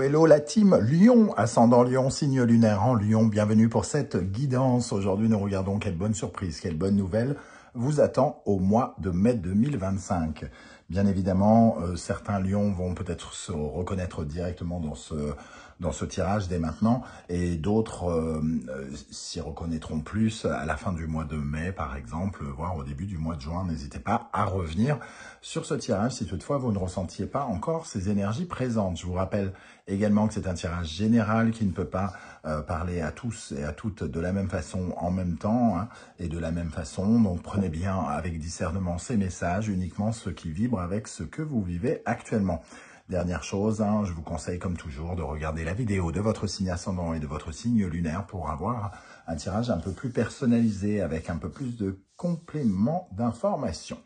hello la team Lion, ascendant Lion, signe lunaire en Lion, bienvenue pour cette guidance. Aujourd'hui, nous regardons quelle bonne surprise, quelle bonne nouvelle vous attend au mois de mai 2025. Bien évidemment, certains lions vont peut-être se reconnaître directement dans ce tirage dès maintenant, et d'autres s'y reconnaîtront plus à la fin du mois de mai, par exemple, voire au début du mois de juin. N'hésitez pas à revenir sur ce tirage si toutefois vous ne ressentiez pas encore ces énergies présentes. Je vous rappelle également que c'est un tirage général qui ne peut pas parler à tous et à toutes de la même façon en même temps, hein, et de la même façon. Donc prenez bien avec discernement ces messages, uniquement ceux qui vibrent avec ce que vous vivez actuellement. Dernière chose, hein, je vous conseille comme toujours de regarder la vidéo de votre signe ascendant et de votre signe lunaire pour avoir un tirage un peu plus personnalisé avec un peu plus de compléments d'informations.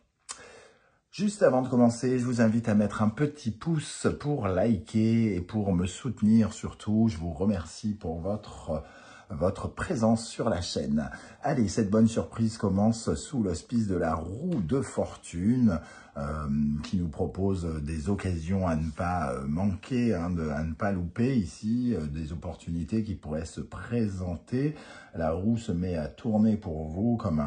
Juste avant de commencer, je vous invite à mettre un petit pouce pour liker et pour me soutenir surtout. Je vous remercie pour votre présence sur la chaîne. Allez, cette bonne surprise commence sous l'auspice de la roue de fortune qui nous propose des occasions à ne pas manquer, hein, à ne pas louper ici, des opportunités qui pourraient se présenter. La roue se met à tourner pour vous comme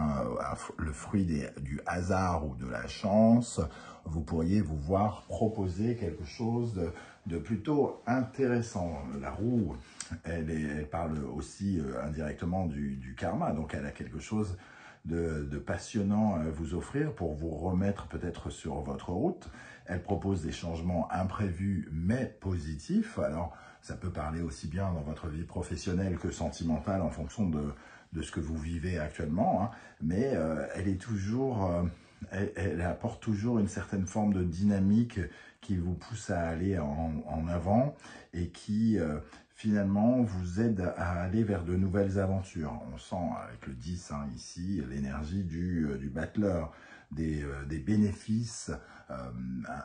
le fruit du hasard ou de la chance. Vous pourriez vous voir proposer quelque chose de plutôt intéressant. La roue, elle parle aussi indirectement du karma, donc elle a quelque chose de passionnant à vous offrir pour vous remettre peut-être sur votre route. Elle propose des changements imprévus mais positifs. Alors, ça peut parler aussi bien dans votre vie professionnelle que sentimentale en fonction de ce que vous vivez actuellement, hein. Mais elle est toujours... Elle apporte toujours une certaine forme de dynamique qui vous pousse à aller en avant et qui finalement vous aide à aller vers de nouvelles aventures. On sent avec le 10 hein, ici l'énergie du battleur, des bénéfices,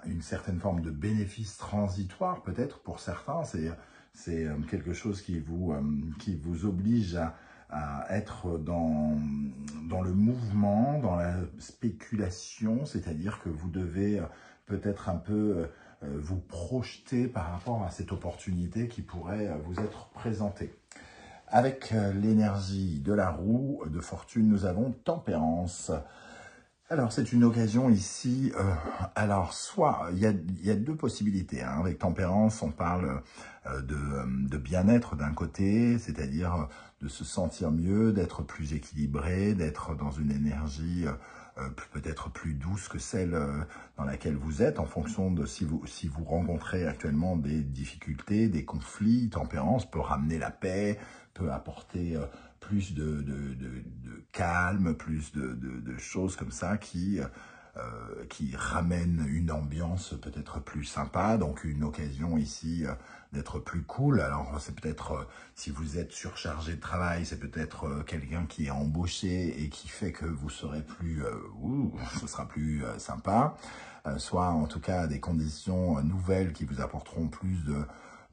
une certaine forme de bénéfice transitoire peut-être pour certains. C'est quelque chose qui vous oblige à être dans le mouvement, dans la spéculation, c'est-à-dire que vous devez peut-être un peu vous projeter par rapport à cette opportunité qui pourrait vous être présentée. Avec l'énergie de la roue de fortune, nous avons Tempérance. Alors, c'est une occasion ici, alors soit, il y a deux possibilités, hein. Avec Tempérance, on parle de bien-être d'un côté, c'est-à-dire de se sentir mieux, d'être plus équilibré, d'être dans une énergie peut-être plus douce que celle dans laquelle vous êtes, en fonction de si vous rencontrez actuellement des difficultés, des conflits. Tempérance peut ramener la paix, peut apporter plus de calme, plus de choses comme ça qui ramènent une ambiance peut-être plus sympa, donc une occasion ici d'être plus cool. Alors c'est peut-être, si vous êtes surchargé de travail, c'est peut-être quelqu'un qui est embauché et qui fait que vous serez plus, ce sera plus sympa, soit en tout cas des conditions nouvelles qui vous apporteront plus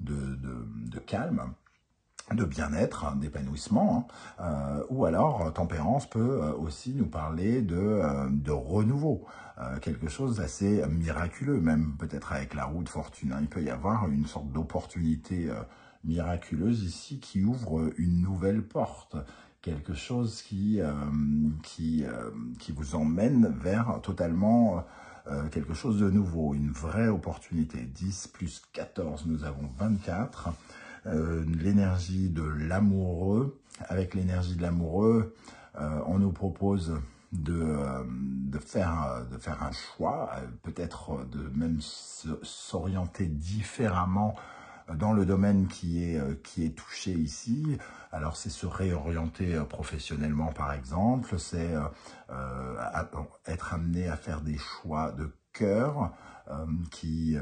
de calme, de bien-être, hein, d'épanouissement, hein. Ou alors Tempérance peut aussi nous parler de renouveau, quelque chose d'assez miraculeux, même peut-être avec la roue de fortune, hein. Il peut y avoir une sorte d'opportunité miraculeuse ici qui ouvre une nouvelle porte, quelque chose qui vous emmène vers totalement quelque chose de nouveau, une vraie opportunité. 10 plus 14, nous avons 24. L'énergie de l'amoureux. Avec l'énergie de l'amoureux, on nous propose de faire un choix, peut-être de même s'orienter différemment dans le domaine qui est touché ici. Alors c'est se réorienter professionnellement par exemple, c'est être amené à faire des choix de cœur qui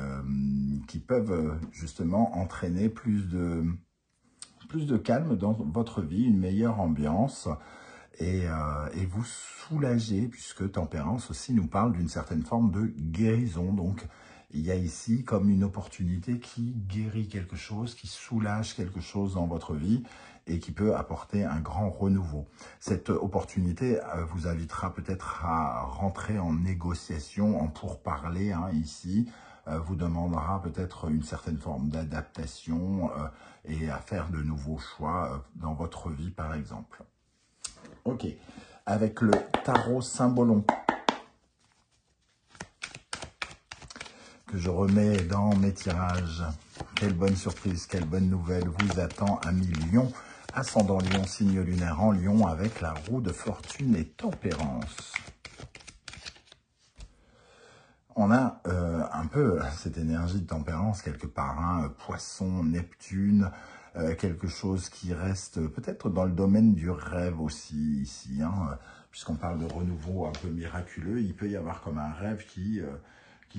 peuvent justement entraîner plus de calme dans votre vie, une meilleure ambiance et vous soulager, puisque Tempérance aussi nous parle d'une certaine forme de guérison. Donc il y a ici comme une opportunité qui guérit quelque chose, qui soulage quelque chose dans votre vie et qui peut apporter un grand renouveau. Cette opportunité vous invitera peut-être à rentrer en négociation, en pourparlers, hein, ici, vous demandera peut-être une certaine forme d'adaptation et à faire de nouveaux choix dans votre vie, par exemple. Ok, avec le tarot Symbolon, que je remets dans mes tirages. Quelle bonne surprise, quelle bonne nouvelle vous attend, amis Lion, ascendant Lion, signe lunaire en Lion, avec la roue de fortune et tempérance. On a un peu cette énergie de tempérance quelque part, hein, Poisson, Neptune, quelque chose qui reste peut-être dans le domaine du rêve aussi ici, hein, puisqu'on parle de renouveau un peu miraculeux, il peut y avoir comme un rêve qui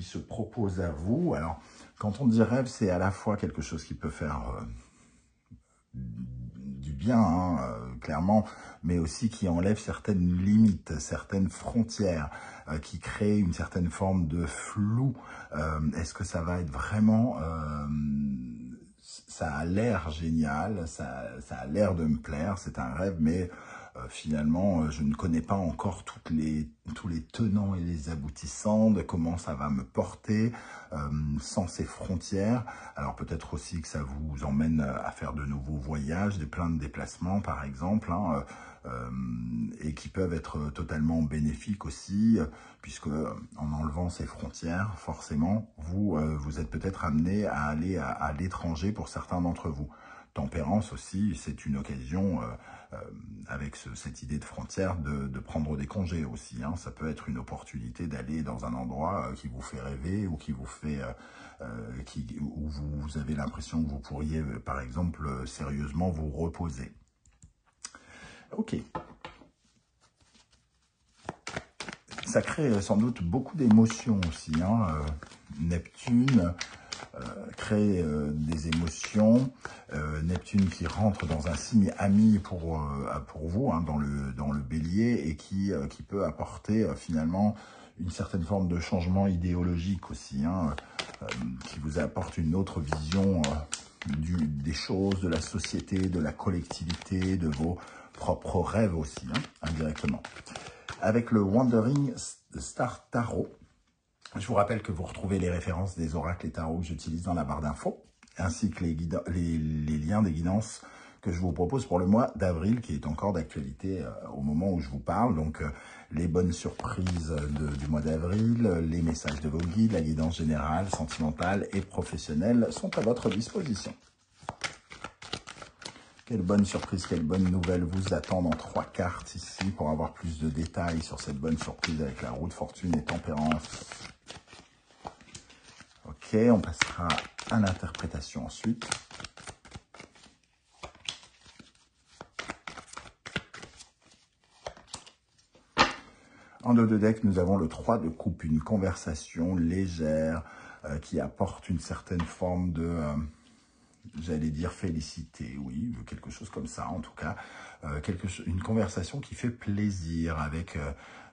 se propose à vous. Alors, quand on dit rêve, c'est à la fois quelque chose qui peut faire du bien, hein, clairement, mais aussi qui enlève certaines limites, certaines frontières, qui crée une certaine forme de flou. Est-ce que ça va être vraiment... ça a l'air génial, ça a l'air de me plaire, c'est un rêve, mais finalement, je ne connais pas encore tous les tenants et les aboutissants de comment ça va me porter sans ces frontières. Alors peut-être aussi que ça vous emmène à faire de nouveaux voyages, plein de déplacements par exemple, hein, et qui peuvent être totalement bénéfiques aussi, puisque en enlevant ces frontières, forcément, vous êtes peut-être amené à aller à l'étranger pour certains d'entre vous. Tempérance aussi, c'est une occasion, avec cette idée de frontière, de prendre des congés aussi, hein. Ça peut être une opportunité d'aller dans un endroit qui vous fait rêver ou qui vous fait, où vous avez l'impression que vous pourriez, par exemple, sérieusement vous reposer. Ok. Ça crée sans doute beaucoup d'émotions aussi, hein. Neptune crée des émotions. Neptune qui rentre dans un signe ami pour vous, hein, dans le bélier, et qui peut apporter finalement une certaine forme de changement idéologique aussi, hein, qui vous apporte une autre vision des choses, de la société, de la collectivité, de vos propres rêves aussi, hein, indirectement. Avec le Wandering Star Tarot, je vous rappelle que vous retrouvez les références des oracles et tarots que j'utilise dans la barre d'infos, ainsi que les liens des guidances que je vous propose pour le mois d'avril, qui est encore d'actualité au moment où je vous parle. Donc, les bonnes surprises du mois d'avril, les messages de vos guides, la guidance générale, sentimentale et professionnelle sont à votre disposition. Quelle bonne surprise, quelle bonne nouvelle vous attend dans 3 cartes ici pour avoir plus de détails sur cette bonne surprise avec la roue de fortune et tempérance. Ok, on passera à l'interprétation ensuite. En dos de deck, nous avons le 3 de coupe, une conversation légère qui apporte une certaine forme de... j'allais dire félicité, oui, quelque chose comme ça en tout cas. Une conversation qui fait plaisir avec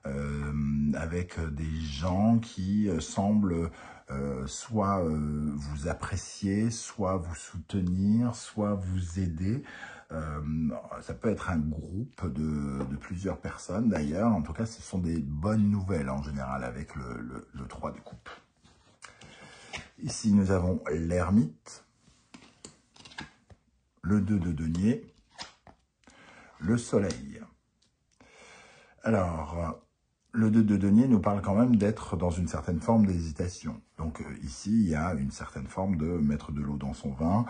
des gens qui semblent soit vous apprécier, soit vous soutenir, soit vous aider. Ça peut être un groupe de plusieurs personnes d'ailleurs. En tout cas, ce sont des bonnes nouvelles en général avec le 3 de coupe. Ici, nous avons l'ermite, le 2 de denier, le soleil. Alors, le 2 de denier nous parle quand même d'être dans une certaine forme d'hésitation. Donc ici, il y a une certaine forme de mettre de l'eau dans son vin,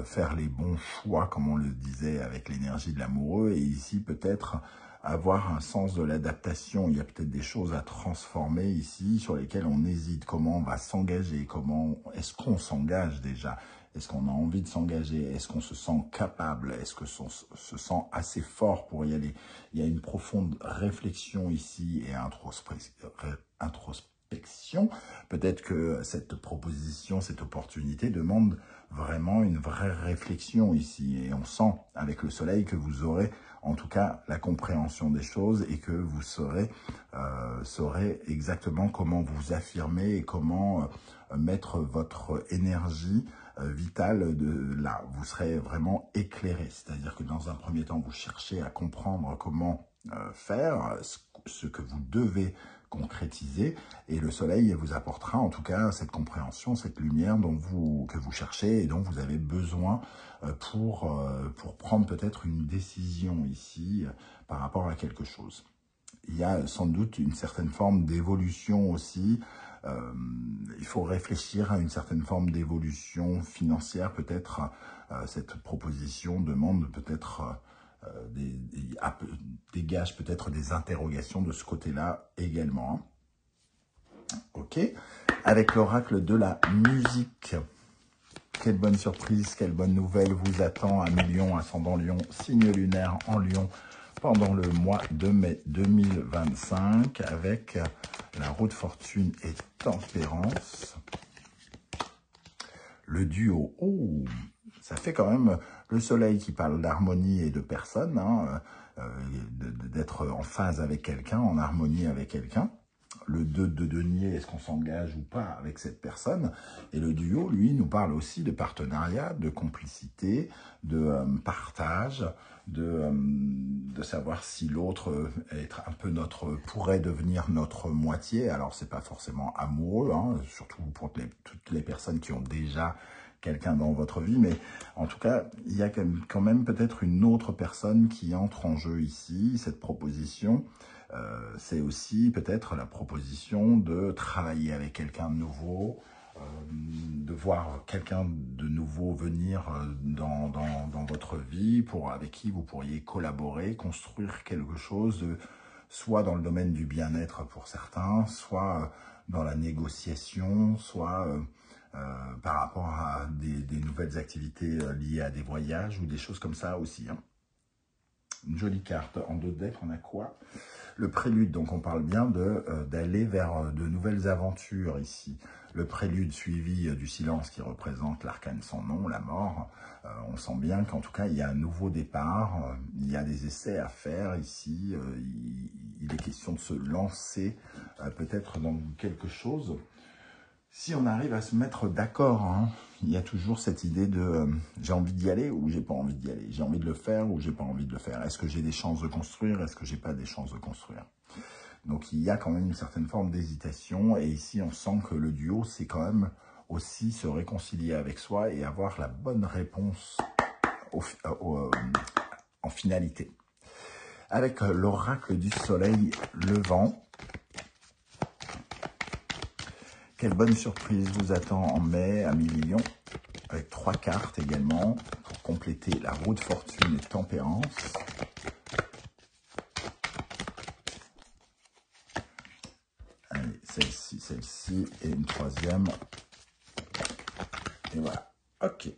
faire les bons choix, comme on le disait, avec l'énergie de l'amoureux. Et ici, peut-être avoir un sens de l'adaptation. Il y a peut-être des choses à transformer ici, sur lesquelles on hésite. Comment on va s'engager? Comment est-ce qu'on s'engage déjà? Est-ce qu'on a envie de s'engager? Est-ce qu'on se sent capable? Est-ce que se sent assez fort pour y aller? Il y a une profonde réflexion ici et introspection. Peut-être que cette proposition, cette opportunité demande vraiment une vraie réflexion ici. Et on sent avec le soleil que vous aurez en tout cas la compréhension des choses et que vous saurez exactement comment vous affirmer et comment mettre votre énergie vitale là. Vous serez vraiment éclairé. C'est-à-dire que dans un premier temps, vous cherchez à comprendre comment faire, ce que vous devez concrétiser, et le soleil vous apportera en tout cas cette compréhension, cette lumière que vous cherchez et dont vous avez besoin pour prendre peut-être une décision ici par rapport à quelque chose. Il y a sans doute une certaine forme d'évolution aussi. Il faut réfléchir à une certaine forme d'évolution financière. Peut-être cette proposition demande peut-être dégage peut-être des interrogations de ce côté-là également. Ok. Avec l'oracle de la musique. Quelle bonne surprise, quelle bonne nouvelle vous attend à mi-lion, ascendant Lion, signe lunaire en Lion, pendant le mois de mai 2025, avec la roue de fortune et tempérance. Le duo, oh, ça fait quand même le soleil qui parle d'harmonie et de personne, hein, d'être en phase avec quelqu'un, en harmonie avec quelqu'un. Le 2 de denier, est-ce qu'on s'engage ou pas avec cette personne? Et le duo, lui, nous parle aussi de partenariat, de complicité, de partage, de savoir si l'autre pourrait devenir notre moitié. Alors, c'est pas forcément amoureux, hein, surtout pour toutes les personnes qui ont déjà quelqu'un dans votre vie, mais en tout cas, il y a quand même peut-être une autre personne qui entre en jeu ici. Cette proposition, c'est aussi peut-être la proposition de travailler avec quelqu'un de nouveau, de voir quelqu'un de nouveau venir dans votre vie, avec qui vous pourriez collaborer, construire quelque chose, soit dans le domaine du bien-être pour certains, soit dans la négociation, soit par rapport à des nouvelles activités liées à des voyages ou des choses comme ça aussi. Hein. Une jolie carte. En 2 decks, on a quoi? Le prélude, donc on parle bien d'aller vers de nouvelles aventures ici. Le prélude suivi du silence qui représente l'arcane sans nom, la mort. On sent bien qu'en tout cas, il y a un nouveau départ. Il y a des essais à faire ici. Il est question de se lancer peut-être dans quelque chose. Si on arrive à se mettre d'accord, hein, il y a toujours cette idée de j'ai envie d'y aller ou j'ai pas envie d'y aller. J'ai envie de le faire ou j'ai pas envie de le faire. Est-ce que j'ai des chances de construire? Est-ce que j'ai pas des chances de construire? Donc il y a quand même une certaine forme d'hésitation. Et ici, on sent que le duo, c'est quand même aussi se réconcilier avec soi et avoir la bonne réponse en finalité. Avec l'oracle du soleil levant. Quelle bonne surprise vous attend en mai à mi-lion, avec 3 cartes également, pour compléter la roue de fortune et tempérance. Allez, celle-ci, et une 3e. Et voilà, ok.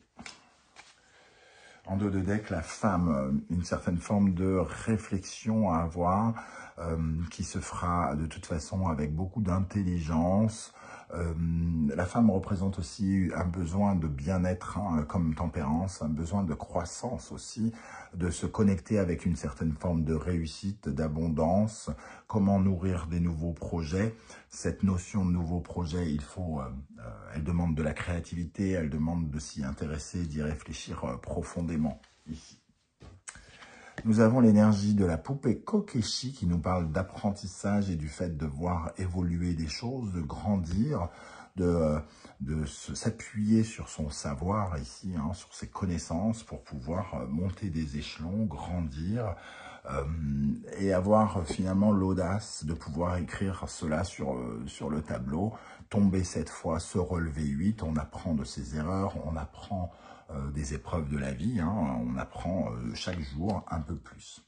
En 2 de deck, la femme, une certaine forme de réflexion à avoir, qui se fera de toute façon avec beaucoup d'intelligence. La femme représente aussi un besoin de bien-être, hein, comme tempérance, un besoin de croissance aussi, de se connecter avec une certaine forme de réussite, d'abondance, comment nourrir des nouveaux projets. Cette notion de nouveau projet, elle demande de la créativité, elle demande de s'y intéresser, d'y réfléchir profondément ici. Nous avons l'énergie de la poupée Kokeshi qui nous parle d'apprentissage et du fait de voir évoluer des choses, de grandir, de s'appuyer sur son savoir ici, hein, sur ses connaissances pour pouvoir monter des échelons, grandir et avoir finalement l'audace de pouvoir écrire cela sur le tableau, tomber cette fois, se relever 8, on apprend de ses erreurs, on apprend des épreuves de la vie, hein, on apprend chaque jour un peu plus.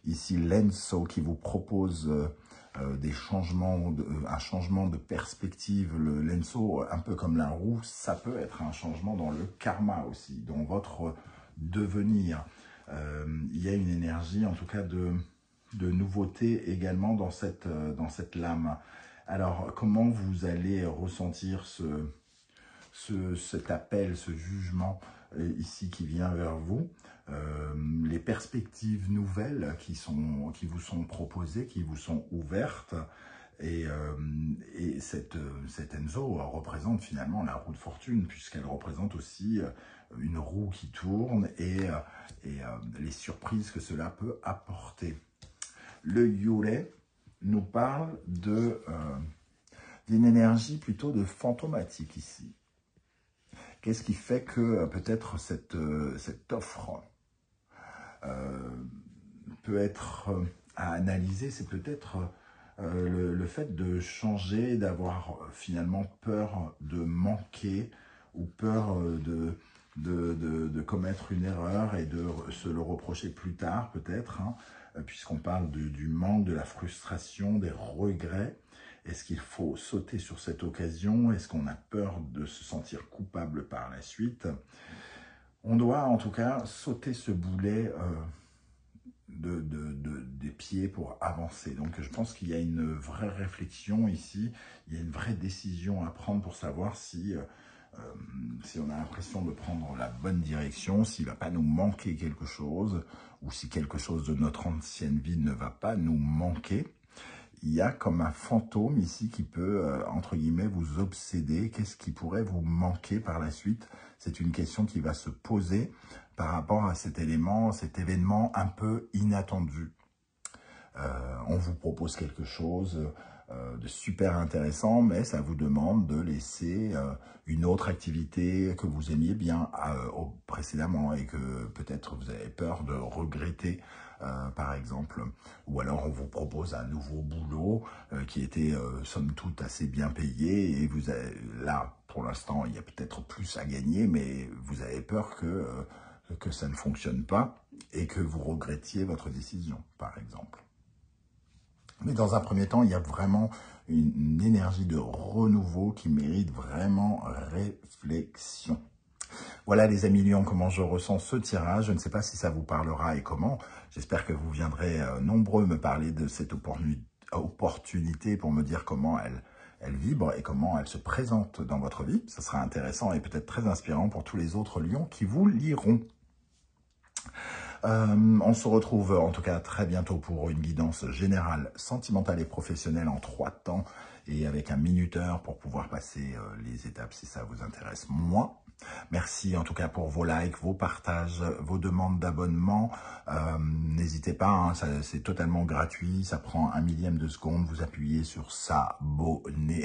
Ici, l'Enso qui vous propose des changements, un changement de perspective. L'Enso, un peu comme la roue, ça peut être un changement dans le karma aussi, dans votre devenir. Il y a une énergie, en tout cas, de nouveauté également dans cette lame. Alors, comment vous allez ressentir cet appel, ce jugement ici qui vient vers vous, les perspectives nouvelles qui vous sont proposées, qui vous sont ouvertes, Et cette Enzo représente finalement la roue de fortune, puisqu'elle représente aussi une roue qui tourne et les surprises que cela peut apporter. Le Yule nous parle d'une énergie plutôt de fantomatique ici. Qu'est-ce qui fait que peut-être cette offre peut être à analyser? C'est peut-être le fait de changer, d'avoir finalement peur de manquer ou peur de commettre une erreur et de se le reprocher plus tard peut-être, hein, puisqu'on parle du manque, de la frustration, des regrets. Est-ce qu'il faut sauter sur cette occasion? Est-ce qu'on a peur de se sentir coupable par la suite? On doit en tout cas sauter ce boulet des pieds pour avancer. Donc je pense qu'il y a une vraie réflexion ici, il y a une vraie décision à prendre pour savoir si on a l'impression de prendre la bonne direction, s'il ne va pas nous manquer quelque chose, ou si quelque chose de notre ancienne vie ne va pas nous manquer. Il y a comme un fantôme ici qui peut, entre guillemets, vous obséder. Qu'est-ce qui pourrait vous manquer par la suite? C'est une question qui va se poser par rapport à cet élément, cet événement un peu inattendu. On vous propose quelque chose de super intéressant, mais ça vous demande de laisser une autre activité que vous aimiez bien précédemment et que peut-être vous avez peur de regretter, par exemple. Ou alors on vous propose un nouveau boulot qui était somme toute assez bien payé et vous avez, là, pour l'instant, il y a peut-être plus à gagner, mais vous avez peur que ça ne fonctionne pas et que vous regrettiez votre décision, par exemple. Mais dans un premier temps, il y a vraiment une énergie de renouveau qui mérite vraiment réflexion. Voilà les amis Lions, comment je ressens ce tirage. Je ne sais pas si ça vous parlera et comment. J'espère que vous viendrez nombreux me parler de cette opportunité pour me dire comment elle vibre et comment elle se présente dans votre vie. Ce sera intéressant et peut-être très inspirant pour tous les autres Lions qui vous liront. On se retrouve en tout cas très bientôt pour une guidance générale, sentimentale et professionnelle en 3 temps et avec un minuteur pour pouvoir passer les étapes si ça vous intéresse moins. Merci en tout cas pour vos likes, vos partages, vos demandes d'abonnement. N'hésitez pas, hein, c'est totalement gratuit, ça prend 1/1000 de seconde. Vous appuyez sur s'abonner,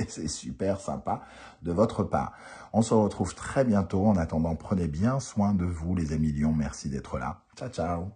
c'est super sympa de votre part. On se retrouve très bientôt. En attendant, prenez bien soin de vous les amis Lions. Merci d'être là. Ciao, ciao.